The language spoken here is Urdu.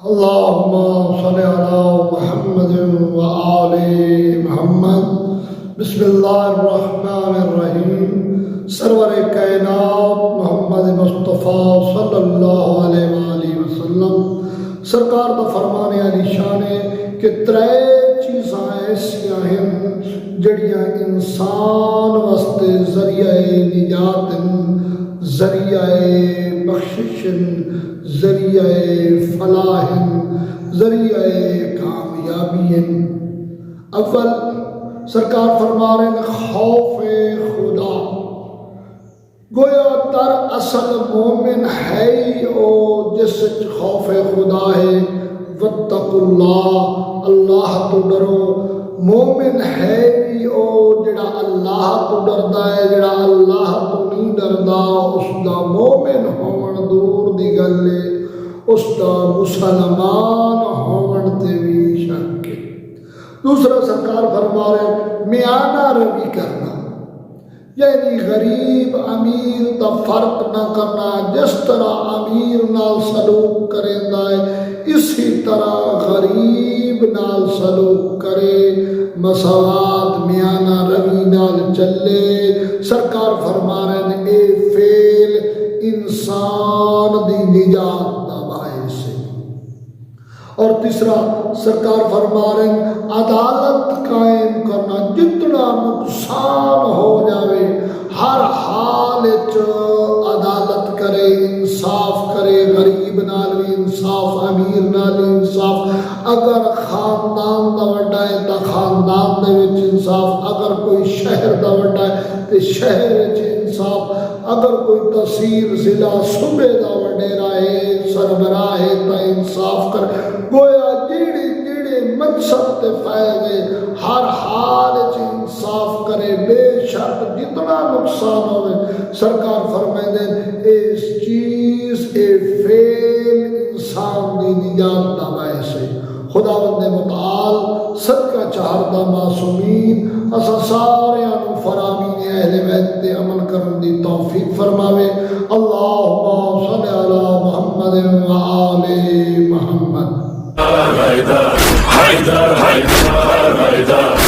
اللهم صل على محمد وآل محمد. بسم اللہ الرحمن الرحیم. سرور کائنات محمد مصطفیٰ صلی اللہ علیہ وآلہ وسلم سرکار دا فرمانے علی شان ہے کہ ترے چیزاں ایسیاں ہیں جڑیاں انسان واسطے ذریعہ نجات، ذریعہ بخشش، ذریعہ فلاح، ذریعہ کامیابی. اول سرکار فرما رہے ہیں خوف خدا. گویا در اصل مومن ہے ہی او جس خوف خدا ہے. واتقوا اللہ، اللہ تو ڈرو. مومن ہے بھی او جڑا اللہ تو ڈردا ہے، جڑا اللہ تو نہیں ڈردا اس دا مومن ہون دور دی گل ہے، اس دا مسلمان ہون تے بھی شک ہے. دوسرا سرکار فرما رہے میانہ روی کرنا، یعنی غریب امیر دا فرق نہ کرنا. جس طرح امیر نال سلوک کریندا ہے اسی طرح غریب نال سلوک کرے. مساوات میانہ روی نال چلے. سرکار فرما رہے ہیں اے فعل انسان دی نجات دا باعث ہے. اور تیسرا سرکار فرما رہے ہیں عدالت قائم کرنا. جتنا نقصان ہو جاوے ہر حال عدالت کرے، انصاف کرے. غریب نال بھی انصاف، امیر نال بھی انصاف. اگر خاندان دا وڈا ہے تو خاندان دے وچ انصاف. اگر کوئی شہر دا وڈا ہے تو شہر وچ انصاف. اگر کوئی تحصیل ضلع صوبے دا وڈیرا ہے، سربراہ ہے تو انصاف کر. گویا جیڑے مقصد تے فائدے ہر حال وچ انصاف کرے. بے شک جتنا نقصان ہوئے سرکار فرمائے اس چیز اے فعل انسان دی نجات دا باعث ہے. خداوند متعال صدقہ چہردہ معصومین اسا ساریاں فرامین اہل بیت تے عمل کرن دی توفیق فرماوے. اللہم صلی علی محمد و آل محمد. Haydar, Haydar, Haydar, Haydar.